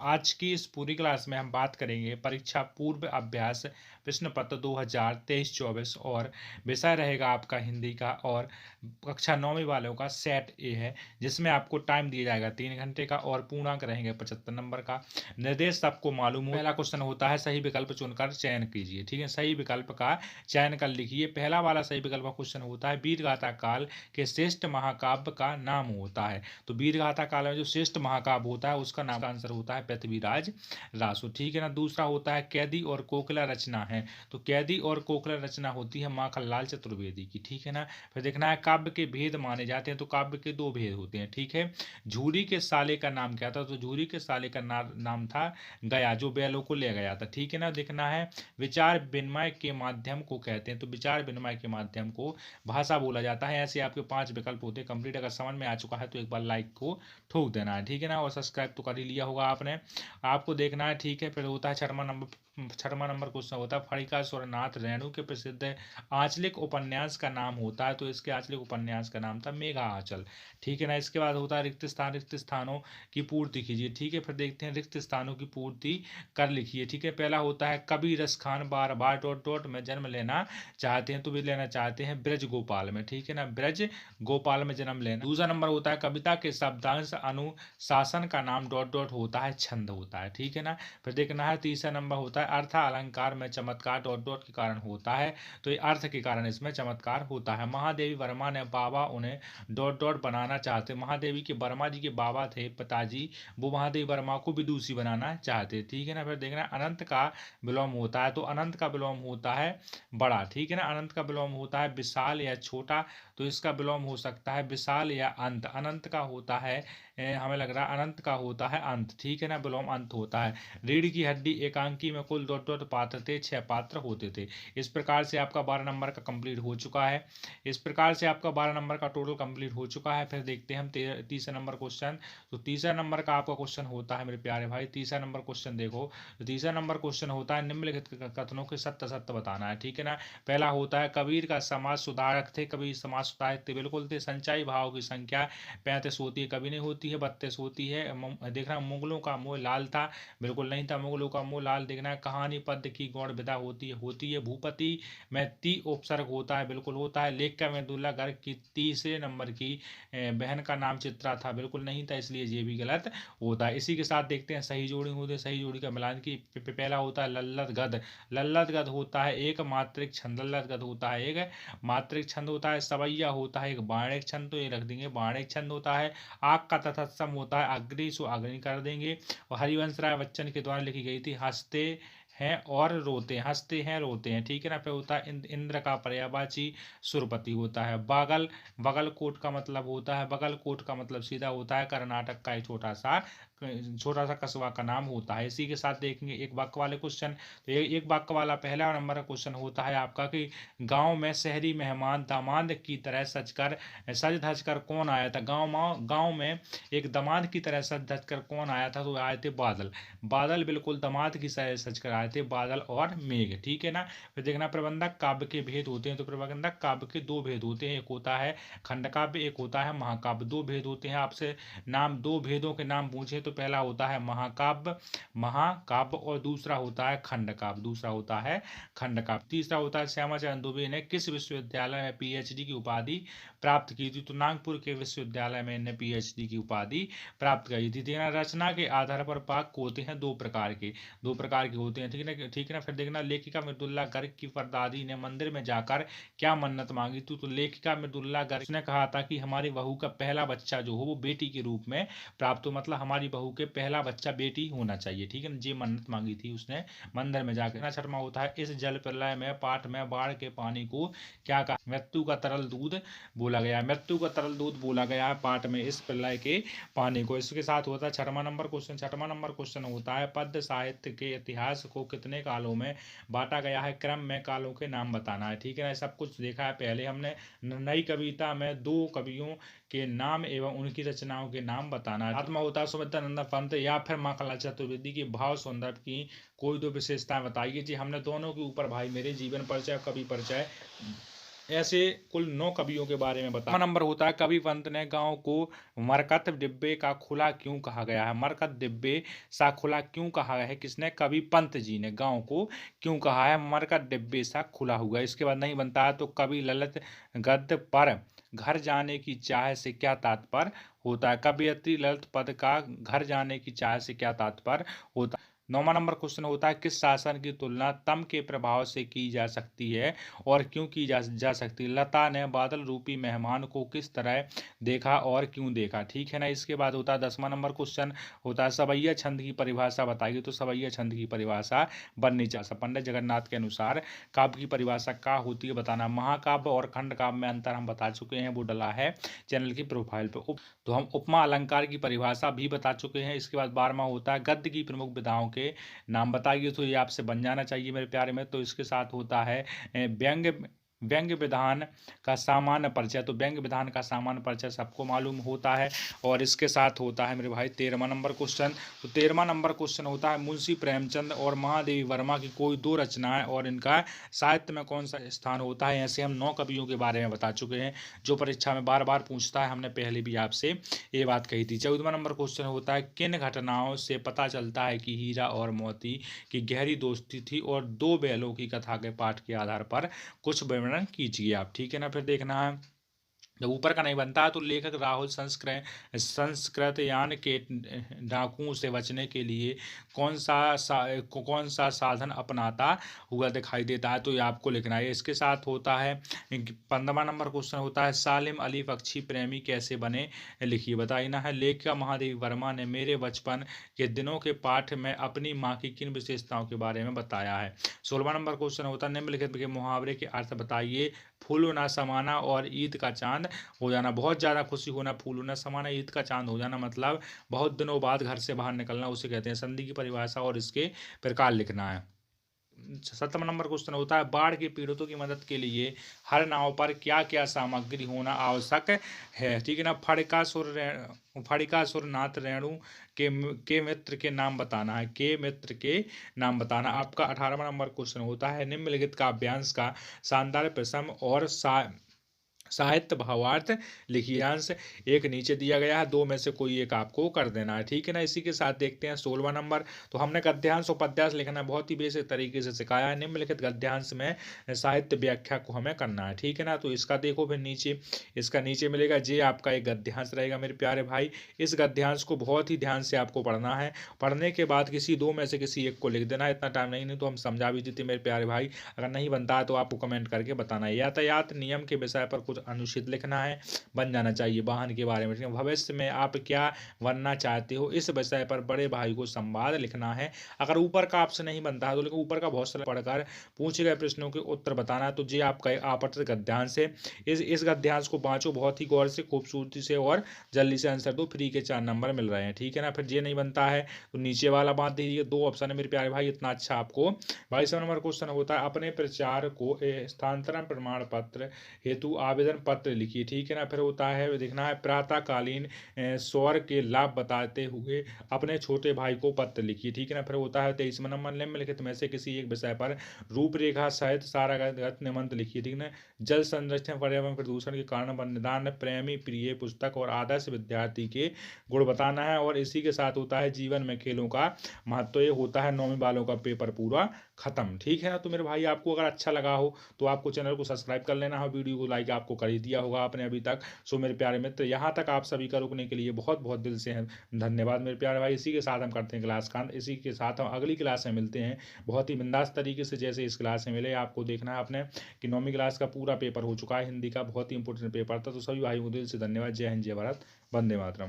आज की इस पूरी क्लास में हम बात करेंगे परीक्षा पूर्व अभ्यास प्रश्न पत्र 2023-24 और विषय रहेगा आपका हिंदी का और कक्षा 9वीं वालों का सेट ए है, जिसमें आपको टाइम दिया जाएगा 3 घंटे का और पूर्णांक रहेंगे 75 नंबर का। निर्देश सबको मालूम हो। पहला क्वेश्चन होता है सही विकल्प चुनकर चयन कीजिए। ठीक है, सही विकल्प का चयन कर लिखिए। पहला वाला सही विकल्प का क्वेश्चन होता है वीर गाथा काल के श्रेष्ठ महाकाव्य का नाम होता है। तो वीर गाथा काल में जो श्रेष्ठ महाकाव्य होता है उसका नाम का आंसर होता है पृथ्वीराज रासो। ठीक है ना। दूसरा होता है कैदी और कोकिला रचना है। तो कैदी और कोकिला रचना होती है माखनलाल चतुर्वेदी की। ठीक है ना। फिर देखना है काव्य के भेद माने जाते हैं। तो काव्य के 2 भेद होते हैं। ठीक है। झूरी के साले का नाम क्या था? तो झूरी के साले का नाम था गया, जो बैलों को ले गया था। ठीक है ना। देखना है विचार विनिमय के माध्यम को कहते हैं। तो विचार विनिमय के माध्यम को भाषा बोला जाता है। ऐसे आपके 5 विकल्प होते हैं कंप्लीट। अगर समझ में आ चुका है तो एक बार लाइक को ठोक देना है। ठीक है ना। और सब्सक्राइब तो कर ही लिया होगा आपने। आपको देखना है। ठीक है। फिर होता है छठवां नंबर क्वेश्चन होता है फणिका स्वरनाथ रेणु के प्रसिद्ध आंचलिक उपन्यास का नाम होता है। तो इसके आंचलिक उपन्यास का नाम था मेघा आंचल। ठीक है ना। इसके बाद होता है रिक्त स्थानों की पूर्ति कीजिए। ठीक है। फिर देखते हैं रिक्त स्थानों की पूर्ति कर लिखिए। ठीक है। पहला होता है कबीर रस खान बार बार डॉट डॉट में जन्म लेना चाहते हैं। तो वे लेना चाहते हैं ब्रज गोपाल में। ठीक है ना। ब्रज गोपाल में जन्म लेना। दूसरा नंबर होता है कविता के शब्दांश अनुशासन का नाम डॉट डॉट होता है छंद होता है। ठीक है ना। फिर देखना है तीसरा नंबर होता है अर्थ अलंकार में चमत्कार डॉट डॉट के कारण होता है। तो ये अर्थ के कारण इसमें चमत्कार होता है। महादेवी वर्मा ने बाबा उन्हें डॉट डॉट बनाना चाहते। महादेवी के वर्मा जी के बाबा थे पिताजी, वो महादेवी वर्मा को विदुषी बनाना चाहते। ठीक है ना। फिर देखना अनंत का विलोम होता है। तो अनंत का विलोम होता है बड़ा। ठीक है ना। अनंत का विलोम होता है विशाल या छोटा। तो इसका विलोम हो सकता है विशाल या अंत। अनंत का होता है हमें लग रहा है अनंत का होता है अंत। ठीक है ना। विलोम अंत होता है। रीढ़ की हड्डी एकांकी में कुल डॉट डॉट पात्र थे, 6 पात्र होते थे। इस प्रकार से आपका 12 नंबर का कंप्लीट हो चुका है। इस प्रकार से आपका 12 नंबर का टोटल कंप्लीट हो चुका है। फिर देखते हैं हम तीसरा नंबर क्वेश्चन। तो तीसरा नंबर का आपका क्वेश्चन होता है मेरे प्यारे भाई, तीसरा नंबर क्वेश्चन देखो। तो तीसरा नंबर क्वेश्चन होता है निम्नलिखित कथनों के सत्य सत्य बताना है। ठीक है ना। पहला होता है कबीर का समाज सुधारक थे। कबीर समाज सुधारक थे, बिल्कुल थे। संचयी भाव की संख्या 35 होती है, कभी नहीं होती है। 32 होती है। देखना मुगलों का मोह लाल था, बिल्कुल नहीं था मुगलों का मोह लाल। देखना है कहानी पद्य की गौड़ विधा होती है। भूपति में ती उपसर्ग होता है, बिल्कुल होता है। लेखिका में अब्दुल्ला गर्ग की तीसरे नंबर की बहन का नाम चित्रा था, बिल्कुल नहीं था, इसलिए ये भी गलत होता है। इसी के साथ देखते हैं सही जोड़ी होते हैं। सही जोड़ी का मिलान की पहला होता है लल्लत गद। लल्लत गद होता है एक मात्रिक छंद। लल्लत गद होता है एक मात्रिक छंद होता है। सवैया होता है एक बाणिक छंद, तो ये रख देंगे बाणिक छंद होता है। आग का तत्सम होता है अग्नि, सो अग्नि कर देंगे। और हरिवंश राय बच्चन के द्वारा लिखी गई थी हंसते हैं और रोते हैं, हंसते हैं रोते हैं। ठीक है ना। फिर होता है इंद्र का पर्यायवाची सुरपति होता है। बगल कोट का मतलब होता है, बगल कोट का मतलब सीधा होता है कर्नाटक का एक छोटा सा कस्बा का नाम होता है। इसी के साथ देखेंगे एक वाक्य वाले क्वेश्चन। तो एक वाक्य वाला पहला नंबर का क्वेश्चन होता है आपका कि गांव में शहरी मेहमान दामाद की तरह सज धज कर कौन आया था? गांव में एक दामाद की तरह सज धज कर कौन आया था? तो आए थे बादल। बादल बिल्कुल दामाद की तरह सज कर आए थे, बादल और मेघ। ठीक है ना। फिर देखना प्रबंधक काव्य के भेद होते हैं। तो प्रबंधक काव्य के 2 भेद होते हैं, एक होता है खंड काव्य, एक होता है महाकाव्य। 2 भेद होते हैं। आपसे नाम 2 भेदों के नाम पूछे तो पहला होता है महाकाव्य और दूसरा होता है खंड काव्य, दूसरा होता है खंड काव्य। तीसरा होता है श्यामा चरण दुबे ने किस विश्वविद्यालय में पीएचडी की उपाधि प्राप्त की थी? तो नागपुर के विश्वविद्यालय में इन्हें पीएचडी की उपाधि प्राप्त की थी। देखना रचना के आधार पर वाक्य होते हैं 2 प्रकार के, 2 प्रकार के होते हैं। ठीक है ना। ठीक है ना। फिर देखना लेखिका मृदुल्ला गर्ग की परदादी ने मंदिर में जाकर क्या मन्नत मांगी थी? तो लेखिका मृदुल्ला गर्ग ने कहा था कि हमारी बहू का पहला बच्चा जो हो वो बेटी के रूप में प्राप्त हो, मतलब हमारी बहू के पहला बच्चा बेटी होना चाहिए। ठीक है ना। ये मन्नत मांगी थी उसने मंदिर में जाकर। छठवां होता है इस जल प्रलय में पाठ में बाढ़ के पानी को क्या कहा? मृत्यु का तरल दूध बोला गया। मृत्यु का तरल दूध बोला गया है पाठ में इस प्रलय के पानी को। इसके साथ होता है छठवां नंबर क्वेश्चन। छठवां नंबर क्वेश्चन होता है पद्य साहित्य के इतिहास को कितने कालों में बांटा गया है? क्रम में कालों के नाम बताना है। ठीक है ना। सब कुछ देखा है पहले हमने। नई कविता में 2 कवियों के नाम एवं उनकी रचनाओं के नाम बताना है। आत्मा होता है सुमित्रानंद पंत या फिर माखनलाल चतुर्वेदी की भाव सौंदर्य की कोई 2 विशेषताएं बताइए। जी हमने दोनों के ऊपर भाई मेरे जीवन परिचय कवि परिचय ऐसे कुल 9 कवियों के बारे में बता। नंबर होता है कवि पंत ने गांव को मरकत डिब्बे का खुला क्यों कहा गया है। मरकत डिब्बे सा खुला क्यों कहा गया है, किसने, कवि पंत जी ने गांव को क्यों कहा है मरकत डिब्बे सा खुला हुआ। इसके बाद नहीं बनता है तो कवि ललित गद्य पर घर जाने की चाह से क्या तात्पर्य होता है। कवियत्री ललित पद का घर जाने की चाह से क्या तात्पर्य होता है। 9वां नंबर क्वेश्चन होता है किस शासन की तुलना तम के प्रभाव से की जा सकती है और क्यों की जा सकती है। लता ने बादल रूपी मेहमान को किस तरह देखा और क्यों देखा, ठीक है ना। इसके बाद होता है 10वां नंबर क्वेश्चन होता है सवैया छंद की परिभाषा बताइए। तो सवैया छंद की परिभाषा बननी चाहिए। पंडित जगन्नाथ के अनुसार काव्य की परिभाषा क्या होती है बताना। महाकाव्य और खंड काव्य में अंतर हम बता चुके हैं, वो डला है चैनल की प्रोफाइल पे। तो हम उपमा अलंकार की परिभाषा भी बता चुके हैं। इसके बाद 12वां होता है गद्य की प्रमुख विधाओं के नाम बताइए। तो ये आपसे बन जाना चाहिए मेरे प्यारे में। तो इसके साथ होता है व्यंग्य व्यंग्य विधान का सामान्य परिचय। तो व्यंग्य विधान का सामान्य परिचय सबको मालूम होता है। और इसके साथ होता है मेरे भाई 13वां नंबर क्वेश्चन। तो 13वां नंबर क्वेश्चन होता है मुंशी प्रेमचंद और महादेवी वर्मा की कोई दो रचनाएं और इनका साहित्य में कौन सा स्थान होता है। ऐसे हम 9 कवियों के बारे में बता चुके हैं जो परीक्षा में बार बार पूछता है। हमने पहले भी आपसे ये बात कही थी। 14वां नंबर क्वेश्चन होता है किन घटनाओं से पता चलता है कि हीरा और मोती की गहरी दोस्ती थी और दो बैलों की कथा के पाठ के आधार पर कुछ वर्णन कीजिए आप, ठीक है ना। फिर देखना है जब ऊपर का नहीं बनता है तो लेखक राहुल संस्कृत यान के डाकुओं से बचने के लिए कौन सा साधन अपनाता हुआ दिखाई देता है। तो ये आपको लिखना है। इसके साथ होता है 15वां नंबर क्वेश्चन होता है सालिम अली पक्षी प्रेमी कैसे बने, लिखिए बताइए ना है। लेखिका महादेवी वर्मा ने मेरे बचपन के दिनों के पाठ में अपनी माँ की किन विशेषताओं के बारे में बताया है। 16वां नंबर क्वेश्चन होता है निम्नलिखित के मुहावरे के अर्थ बताइए। फूल ना समाना और ईद का चांद हो जाना। बहुत ज़्यादा खुशी होना, फूल होना, समाना, ईद का चांद हो जाना मतलब बहुत दिनों बाद घर से बाहर निकलना, उसे कहते हैं। संधि की परिभाषा और इसके प्रकार लिखना है। 17वां नंबर क्वेश्चन होता है बाढ़ के पीड़ितों की मदद के लिए हर नाव पर क्या क्या सामग्री होना आवश्यक है, ठीक है ना। फड़िकासुर नाथ रेणु के मित्र के नाम बताना है। के मित्र के नाम बताना। आपका 18वां नंबर क्वेश्चन होता है निम्नलिखित काव्यांश का शानदार प्रसम और साहित्य भावार्थ लिखिए। अंश एक नीचे दिया गया है, दो में से कोई एक आपको कर देना है, ठीक है ना। इसी के साथ देखते हैं 16वां नंबर। तो हमने गद्यांश और पद्यांश लिखना बहुत ही बेसिक तरीके से सिखाया है। निम्नलिखित गद्यांश में साहित्य व्याख्या को हमें करना है, ठीक है ना। तो इसका देखो फिर नीचे, इसका नीचे मिलेगा जे आपका एक गद्यांश रहेगा मेरे प्यारे भाई। इस गद्यांश को बहुत ही ध्यान से आपको पढ़ना है। पढ़ने के बाद किसी दो में से किसी एक को लिख देना है। इतना टाइम नहीं तो हम समझा भी देते मेरे प्यारे भाई। अगर नहीं बनता है तो आपको कमेंट करके बताना है। यातायात नियम के विषय पर कुछ अनुच्छेद लिखना है, बन जाना चाहिए। वाहन के बारे में भविष्य में आप क्या बनना चाहते हो, इस विषय पर बड़े भाई को संवाद लिखना है। अगर ऊपर का आपसे नहीं बनता है तो लेकिन ऊपर का बहुत सारा पढ़कर पूछे गए प्रश्नों के उत्तर बताना है। तो ये आपका आपत्तित गद्यांश है। इस गद्यांश को बाँचो बहुत ही गौर से, खूबसूरती से और जल्दी से आंसर दो। फ्री के 4 नंबर मिल रहे हैं, ठीक है ना। फिर ये नहीं बनता है तो नीचे वाला बात दीजिए। 2 ऑप्शन है मेरे प्यारे भाई, इतना अच्छा आपको। 22वां नंबर क्वेश्चन होता है अपने प्रचार को स्थानांतरण प्रमाण पत्र हेतु आवेदन पत्र लिखिए, ठीक है ना। फिर होता है देखना है प्रातःकालीन सौर के लाभ बताते हुए अपने छोटे भाई को पत्र लिखिए, ठीक है ना। फिर होता है 23वां नंबर निम्नलिखित में से किसी एक विषय पर रूपरेखा सहित सारागत निबंध लिखिए, ठीक है। जल संरक्षण, पर्यावरण प्रदूषण के कारण वन निदान, प्रेमी प्रिय पुस्तक और आदर्श विद्यार्थी के गुण बताना है। और इसी के साथ होता है जीवन में खेलों का महत्व। ये होता है 9वीं वालों का पेपर पूरा खत्म, ठीक है ना। तो मेरे भाई आपको अगर अच्छा लगा हो तो आपको चैनल को सब्सक्राइब कर लेना हो, वीडियो को लाइक आपको कर ही दिया होगा आपने अभी तक। सो मेरे प्यारे मित्र यहाँ तक आप सभी का रुकने के लिए बहुत बहुत दिल से धन्यवाद मेरे प्यारे भाई। इसी के साथ हम करते हैं क्लास का अंत। इसी के साथ हम अगली क्लास में मिलते हैं बहुत ही बिंदास तरीके से, जैसे इस क्लास में मिले। आपको देखना है आपने कि 9वीं क्लास का पूरा पेपर हो चुका है, हिंदी का बहुत ही इंपॉर्टेंट पेपर था। तो सभी भाइयों को दिल से धन्यवाद। जय हिंद, जय भारत, वंदे मातरम।